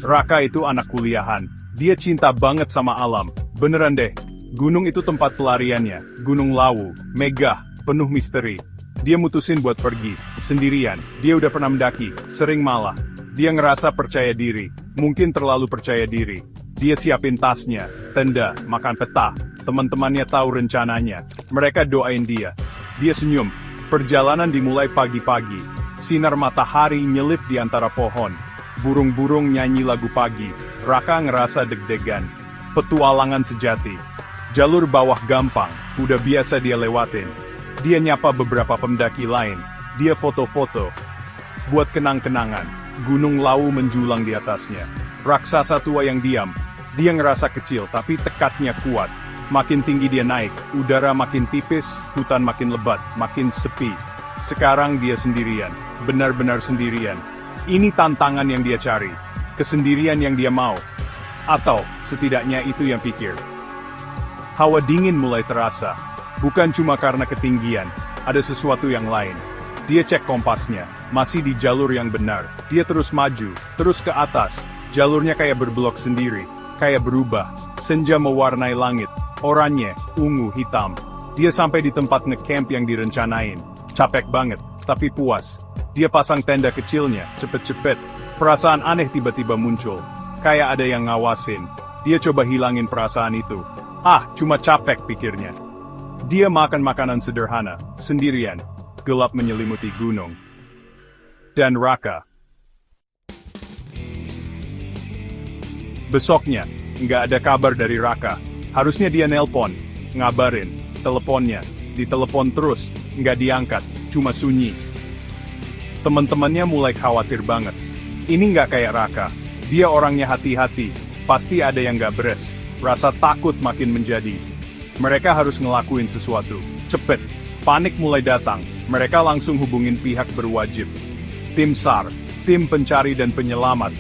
Raka itu anak kuliahan. Dia cinta banget sama alam. Beneran deh. Gunung itu tempat pelariannya. Gunung Lawu, megah, penuh misteri. Dia mutusin buat pergi, sendirian. Dia udah pernah mendaki, sering malah. Dia ngerasa percaya diri, mungkin terlalu percaya diri. Dia siapin tasnya, tenda, makan peta. Teman-temannya tahu rencananya. Mereka doain dia. Dia senyum. Perjalanan dimulai pagi-pagi. Sinar matahari nyelip di antara pohon. Burung-burung nyanyi lagu pagi. Raka ngerasa deg-degan. Petualangan sejati. Jalur bawah gampang, udah biasa dia lewatin. Dia nyapa beberapa pendaki lain. Dia foto-foto. Buat kenang-kenangan. Gunung Lawu menjulang di atasnya. Raksasa tua yang diam. Dia ngerasa kecil tapi tekadnya kuat. Makin tinggi dia naik, udara makin tipis, hutan makin lebat, makin sepi. Sekarang dia sendirian, benar-benar sendirian. Ini tantangan yang dia cari. Kesendirian yang dia mau. Atau, setidaknya itu yang pikir. Hawa dingin mulai terasa. Bukan cuma karena ketinggian, ada sesuatu yang lain. Dia cek kompasnya, masih di jalur yang benar. Dia terus maju, terus ke atas. Jalurnya kayak berblok sendiri, kayak berubah. Senja mewarnai langit, oranye, ungu, hitam. Dia sampai di tempat ngecamp yang direncanain. Capek banget, tapi puas. Dia pasang tenda kecilnya, cepet-cepet. Perasaan aneh tiba-tiba muncul. Kayak ada yang ngawasin. Dia coba hilangin perasaan itu. Cuma capek pikirnya. Dia makan makanan sederhana, sendirian. Gelap menyelimuti gunung. Dan Raka. Besoknya, nggak ada kabar dari Raka. Harusnya dia nelpon, ngabarin, teleponnya. Ditelepon terus, nggak diangkat, cuma sunyi. Teman-temannya mulai khawatir banget. Ini nggak kayak Raka. Dia orangnya hati-hati, pasti ada yang nggak beres. Rasa takut makin menjadi. Mereka harus ngelakuin sesuatu. Cepet. Panik mulai datang. Mereka langsung hubungin pihak berwajib. Tim SAR, tim pencari dan penyelamat.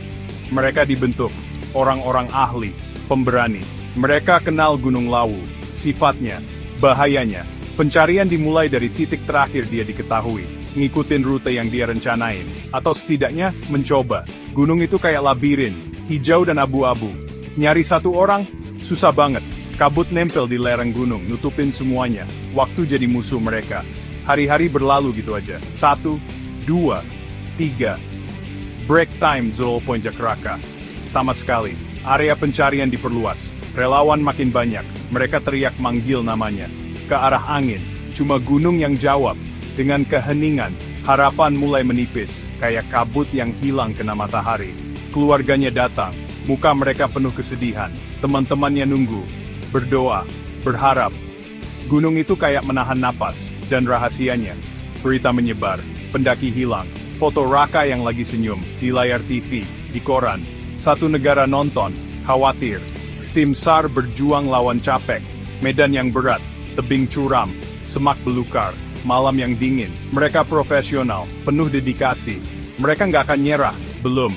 Mereka dibentuk. Orang-orang ahli, pemberani. Mereka kenal Gunung Lawu, sifatnya, bahayanya. Pencarian dimulai dari titik terakhir dia diketahui. Ngikutin rute yang dia rencanain. Atau setidaknya, mencoba. Gunung itu kayak labirin, hijau dan abu-abu. Nyari satu orang, susah banget. Kabut nempel di lereng gunung, nutupin semuanya. Waktu jadi musuh mereka. Hari-hari berlalu gitu aja. 1, 2, 3. Break time 0. Raka. Sama sekali. Area pencarian diperluas. Relawan makin banyak. Mereka teriak manggil namanya. Ke arah angin. Cuma gunung yang jawab. Dengan keheningan, harapan mulai menipis. Kayak kabut yang hilang kena matahari. Keluarganya datang. Muka mereka penuh kesedihan. Teman-temannya nunggu. Berdoa, berharap. Gunung itu kayak menahan napas, dan rahasianya. Berita menyebar, pendaki hilang, foto Raka yang lagi senyum, di layar TV, di koran. Satu negara nonton, khawatir. Tim SAR berjuang lawan capek, medan yang berat, tebing curam, semak belukar, malam yang dingin. Mereka profesional, penuh dedikasi. Mereka nggak akan nyerah, belum.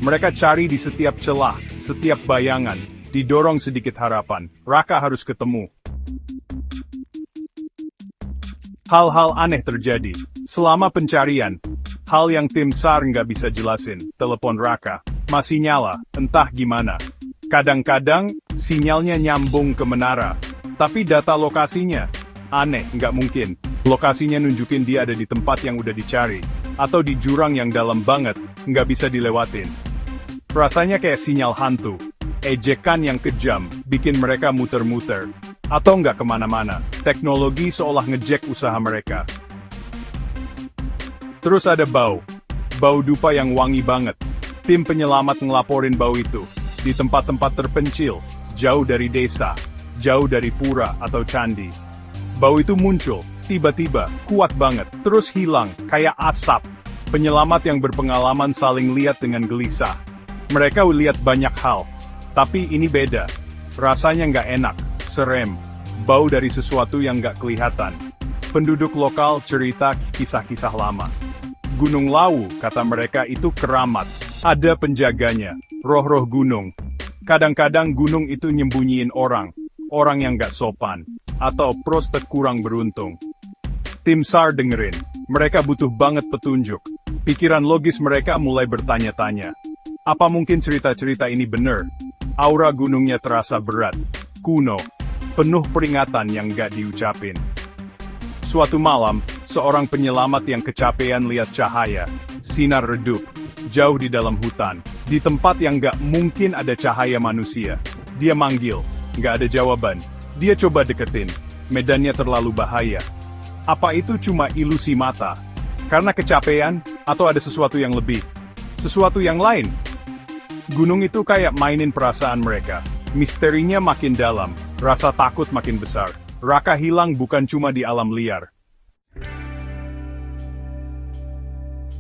Mereka cari di setiap celah, setiap bayangan. Didorong sedikit harapan, Raka harus ketemu. Hal-hal aneh terjadi. Selama pencarian, hal yang tim SAR nggak bisa jelasin. Telepon Raka, masih nyala, entah gimana. Kadang-kadang, sinyalnya nyambung ke menara. Tapi data lokasinya, aneh, nggak mungkin. Lokasinya nunjukin dia ada di tempat yang udah dicari. Atau di jurang yang dalam banget, nggak bisa dilewatin. Rasanya kayak sinyal hantu. Ejekan yang kejam, bikin mereka muter-muter. Atau nggak kemana-mana, teknologi seolah ngejek usaha mereka. Terus ada bau. Bau dupa yang wangi banget. Tim penyelamat ngelaporin bau itu. Di tempat-tempat terpencil, jauh dari desa, jauh dari pura atau candi. Bau itu muncul, tiba-tiba, kuat banget, terus hilang, kayak asap. Penyelamat yang berpengalaman saling lihat dengan gelisah. Mereka lihat banyak hal. Tapi ini beda. Rasanya nggak enak, serem. Bau dari sesuatu yang nggak kelihatan. Penduduk lokal cerita kisah-kisah lama. Gunung Lawu, kata mereka itu keramat. Ada penjaganya, roh-roh gunung. Kadang-kadang gunung itu nyembunyiin orang yang nggak sopan. Atau prospek kurang beruntung. Tim SAR dengerin. Mereka butuh banget petunjuk. Pikiran logis mereka mulai bertanya-tanya. Apa mungkin cerita-cerita ini benar? Aura gunungnya terasa berat, kuno, penuh peringatan yang gak diucapin. Suatu malam, seorang penyelamat yang kecapean lihat cahaya, sinar redup, jauh di dalam hutan, di tempat yang gak mungkin ada cahaya manusia. Dia manggil, gak ada jawaban. Dia coba deketin, medannya terlalu bahaya. Apa itu cuma ilusi mata? Karena kecapean, atau ada sesuatu yang lebih? Sesuatu yang lain? Gunung itu kayak mainin perasaan mereka. Misterinya makin dalam, rasa takut makin besar. Raka hilang bukan cuma di alam liar.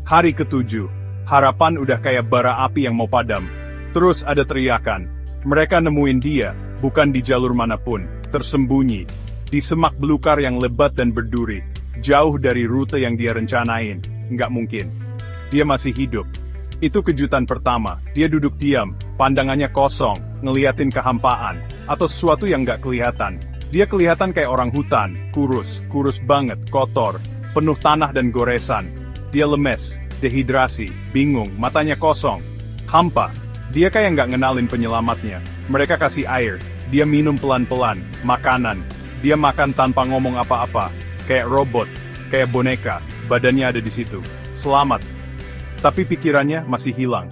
Hari ke-7, harapan udah kayak bara api yang mau padam. Terus ada teriakan. Mereka nemuin dia, bukan di jalur manapun, tersembunyi. Di semak belukar yang lebat dan berduri. Jauh dari rute yang dia rencanain. Nggak mungkin. Dia masih hidup. Itu kejutan pertama, dia duduk diam, pandangannya kosong, ngeliatin kehampaan, atau sesuatu yang nggak kelihatan. Dia kelihatan kayak orang hutan, kurus banget, kotor, penuh tanah dan goresan. Dia lemes, dehidrasi, bingung, matanya kosong, hampa. Dia kayak nggak ngenalin penyelamatnya. Mereka kasih air, dia minum pelan-pelan, makanan. Dia makan tanpa ngomong apa-apa, kayak robot, kayak boneka, badannya ada di situ. Selamat. Tapi pikirannya masih hilang.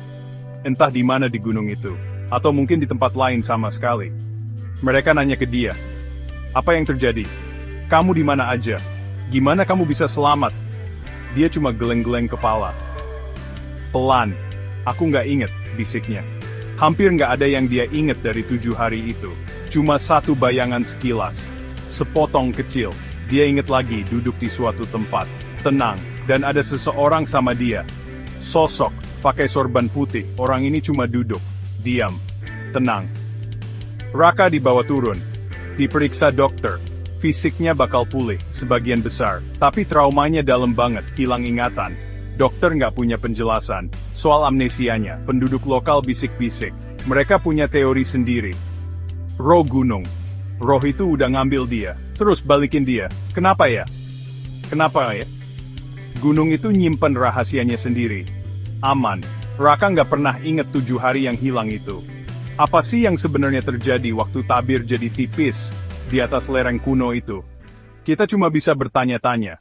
Entah di mana di gunung itu, atau mungkin di tempat lain sama sekali. Mereka nanya ke dia, apa yang terjadi? Kamu di mana aja? Gimana kamu bisa selamat? Dia cuma geleng-geleng kepala. Pelan, aku nggak inget, bisiknya. Hampir nggak ada yang dia inget dari 7 hari itu. Cuma satu bayangan sekilas. Sepotong kecil. Dia inget lagi duduk di suatu tempat. Tenang, dan ada seseorang sama dia. Sosok, pakai sorban putih, orang ini cuma duduk, diam, tenang. Raka dibawa turun, diperiksa dokter, fisiknya bakal pulih, sebagian besar, tapi traumanya dalam banget, hilang ingatan. Dokter nggak punya penjelasan, soal amnesianya, penduduk lokal bisik-bisik, mereka punya teori sendiri. Roh gunung, roh itu udah ngambil dia, terus balikin dia, kenapa ya? Kenapa ya? Gunung itu nyimpen rahasianya sendiri. Aman. Raka nggak pernah inget 7 hari yang hilang itu. Apa sih yang sebenarnya terjadi waktu tabir jadi tipis di atas lereng kuno itu? Kita cuma bisa bertanya-tanya.